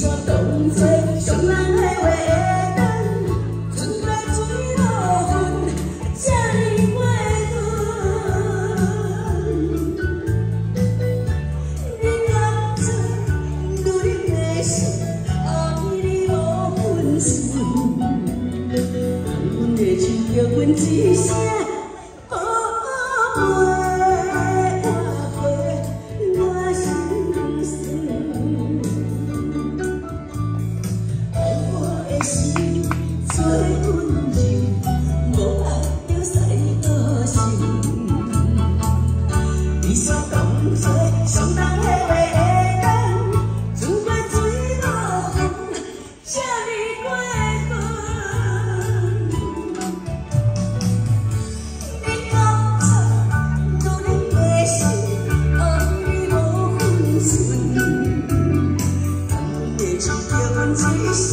煞当作上人的话会当，船来水落分，这呢过分。你甘做女人的心，后日你无分寸，阮的手叫阮一声宝贝。 做温柔，无爱着使个性。你煞当作上人的话会当，船过水落分，这呢过分。你甘做女人的心，后日无分寸，阮的手叫阮一声。